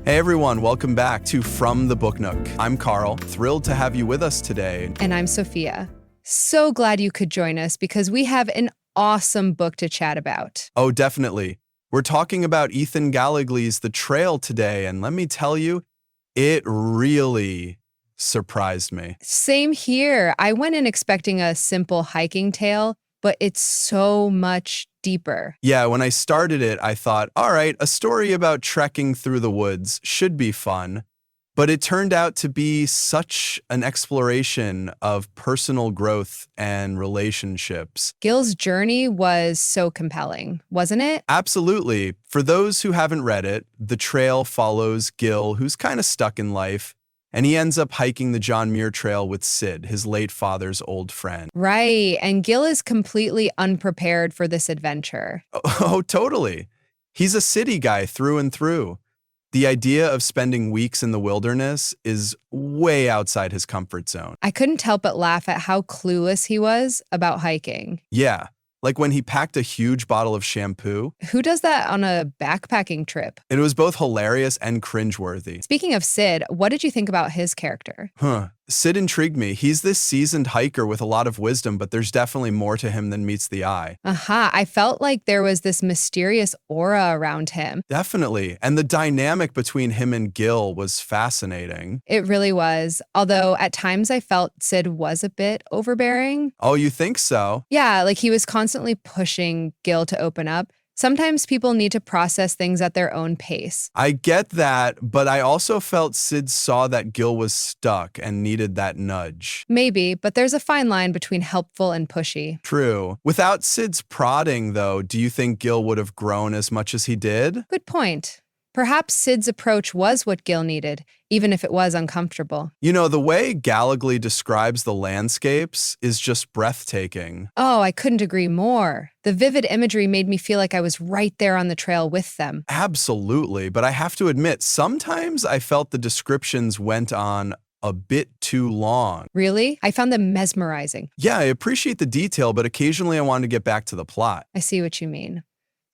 Hey everyone, welcome back to From the Book Nook. I'm Carl, thrilled to have you with us today. And I'm Sophia. So glad you could join us because we have an awesome book to chat about. Oh, definitely. We're talking about Ethan Gallagly's The Trail today, and let me tell you, it really surprised me. Same here. I went in expecting a simple hiking tale, but it's so much deeper. Yeah, when I started it, I thought, all right, a story about trekking through the woods should be fun. But it turned out to be such an exploration of personal growth and relationships. Gil's journey was so compelling, wasn't it? Absolutely. For those who haven't read it, The Trail follows Gil, who's kind of stuck in life, and he ends up hiking the John Muir Trail with Sid, his late father's old friend. Right, and Gil is completely unprepared for this adventure. Oh, totally. He's a city guy through and through. The idea of spending weeks in the wilderness is way outside his comfort zone. I couldn't help but laugh at how clueless he was about hiking. Yeah, like when he packed a huge bottle of shampoo. Who does that on a backpacking trip? It was both hilarious and cringeworthy. Speaking of Sid, what did you think about his character? Sid intrigued me. He's this seasoned hiker with a lot of wisdom, but there's definitely more to him than meets the eye. I felt like there was this mysterious aura around him. Definitely. And the dynamic between him and Gil was fascinating. It really was. Although at times I felt Sid was a bit overbearing. Oh, you think so? Yeah, like he was constantly pushing Gil to open up. Sometimes people need to process things at their own pace. I get that, but I also felt Sid saw that Gil was stuck and needed that nudge. Maybe, but there's a fine line between helpful and pushy. True. Without Sid's prodding, though, do you think Gil would have grown as much as he did? Good point. Perhaps Sid's approach was what Gil needed, even if it was uncomfortable. You know, the way Gallagly describes the landscapes is just breathtaking. Oh, I couldn't agree more. The vivid imagery made me feel like I was right there on the trail with them. Absolutely, but I have to admit, sometimes I felt the descriptions went on a bit too long. Really? I found them mesmerizing. Yeah, I appreciate the detail, but occasionally I wanted to get back to the plot. I see what you mean.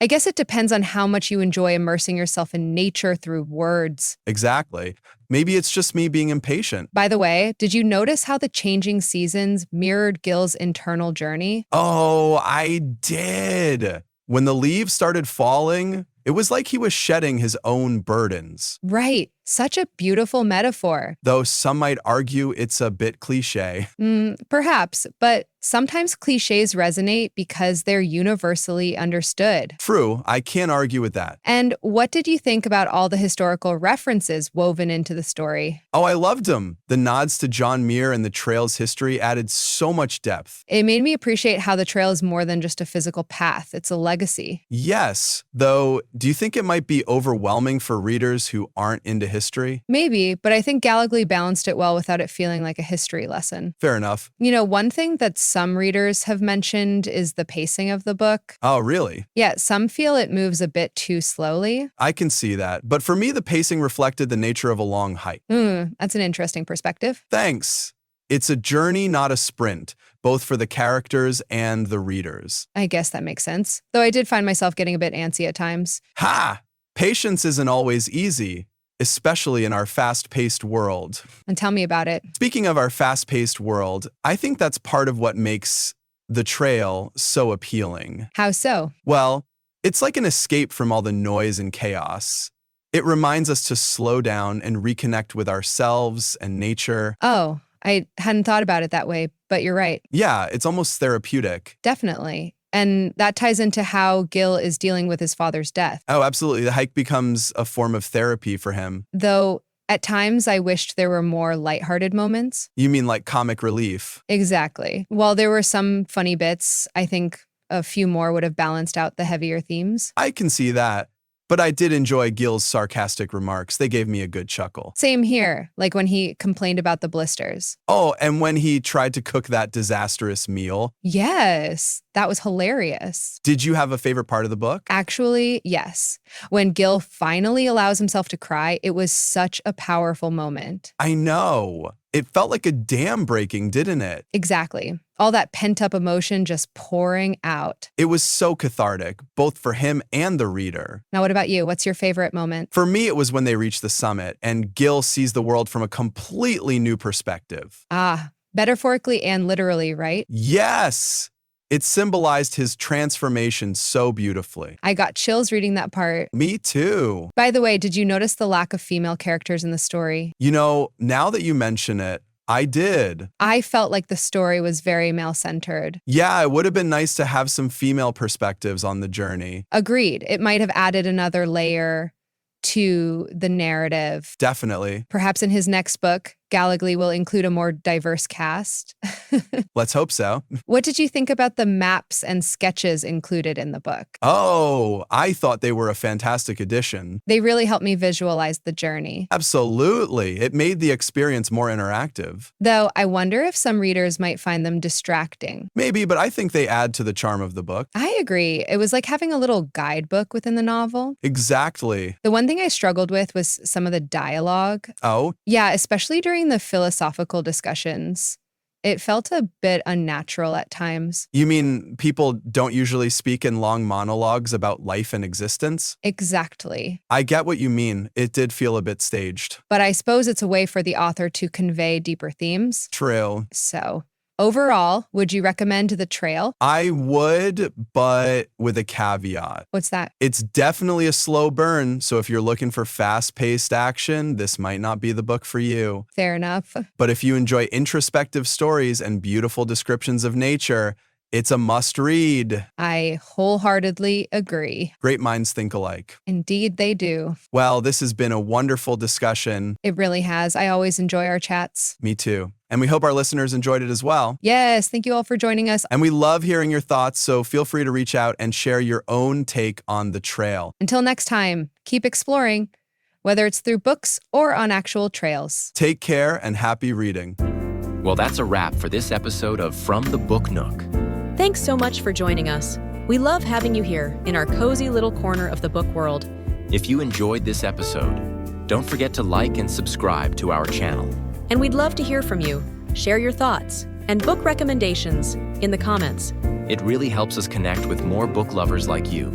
I guess it depends on how much you enjoy immersing yourself in nature through words. Exactly. Maybe it's just me being impatient. By the way, did you notice how the changing seasons mirrored Gil's internal journey? Oh, I did. When the leaves started falling, it was like he was shedding his own burdens. Right. Such a beautiful metaphor. Though some might argue it's a bit cliche. Perhaps, but sometimes cliches resonate because they're universally understood. True, I can't argue with that. And what did you think about all the historical references woven into the story? Oh, I loved them. The nods to John Muir and the trail's history added so much depth. It made me appreciate how the trail is more than just a physical path. It's a legacy. Yes, though, do you think it might be overwhelming for readers who aren't into history? Maybe, but I think Gallagly balanced it well without it feeling like a history lesson. Fair enough. You know, one thing that some readers have mentioned is the pacing of the book. Oh, really? Yeah, some feel it moves a bit too slowly. I can see that. But for me, the pacing reflected the nature of a long hike. That's an interesting perspective. Thanks. It's a journey, not a sprint, both for the characters and the readers. I guess that makes sense. Though I did find myself getting a bit antsy at times. Ha! Patience isn't always easy, especially in our fast-paced world. And tell me about it. Speaking of our fast-paced world, I think that's part of what makes The Trail so appealing. How so? Well, it's like an escape from all the noise and chaos. It reminds us to slow down and reconnect with ourselves and nature. Oh, I hadn't thought about it that way, but you're right. Yeah, it's almost therapeutic. Definitely. And that ties into how Gil is dealing with his father's death. Oh, absolutely. The hike becomes a form of therapy for him. Though at times I wished there were more lighthearted moments. You mean like comic relief? Exactly. While there were some funny bits, I think a few more would have balanced out the heavier themes. I can see that. But I did enjoy Gil's sarcastic remarks. They gave me a good chuckle. Same here, like when he complained about the blisters. Oh, and when he tried to cook that disastrous meal. Yes, that was hilarious. Did you have a favorite part of the book? Actually, yes. When Gil finally allows himself to cry, it was such a powerful moment. I know. It felt like a dam breaking, didn't it? Exactly. All that pent-up emotion just pouring out. It was so cathartic, both for him and the reader. Now, what about you? What's your favorite moment? For me, it was when they reached the summit and Gil sees the world from a completely new perspective. Metaphorically and literally, right? Yes! It symbolized his transformation so beautifully. I got chills reading that part. Me too. By the way, did you notice the lack of female characters in the story? You know, now that you mention it, I did. I felt like the story was very male-centered. Yeah, it would have been nice to have some female perspectives on the journey. Agreed. It might have added another layer to the narrative. Definitely. Perhaps in his next book, Gallagly will include a more diverse cast. Let's hope so. What did you think about the maps and sketches included in the book? Oh, I thought they were a fantastic addition. They really helped me visualize the journey. Absolutely. It made the experience more interactive. Though I wonder if some readers might find them distracting. Maybe, but I think they add to the charm of the book. I agree. It was like having a little guidebook within the novel. Exactly. The one thing I struggled with was some of the dialogue. Oh, Yeah, especially during the philosophical discussions. It felt a bit unnatural at times. you mean people don't usually speak in long monologues about life and existence? Exactly. I get what you mean. It did feel a bit staged. But I suppose it's a way for the author to convey deeper themes. True. So, overall, would you recommend The Trail? I would, but with a caveat. What's that? It's definitely a slow burn, so if you're looking for fast-paced action, this might not be the book for you. Fair enough. But if you enjoy introspective stories and beautiful descriptions of nature, it's a must-read. I wholeheartedly agree. Great minds think alike. Indeed, they do. Well, this has been a wonderful discussion. It really has. I always enjoy our chats. Me too. And we hope our listeners enjoyed it as well. Yes, thank you all for joining us. And we love hearing your thoughts, so feel free to reach out and share your own take on The Trail. Until next time, keep exploring, whether it's through books or on actual trails. Take care and happy reading. Well, that's a wrap for this episode of From the Book Nook. Thanks so much for joining us. We love having you here in our cozy little corner of the book world. If you enjoyed this episode, don't forget to like and subscribe to our channel. And we'd love to hear from you. Share your thoughts and book recommendations in the comments. It really helps us connect with more book lovers like you.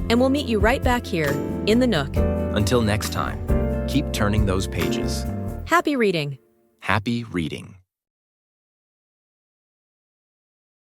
And we'll meet you right back here in the Nook. Until next time, keep turning those pages. Happy reading. Happy reading.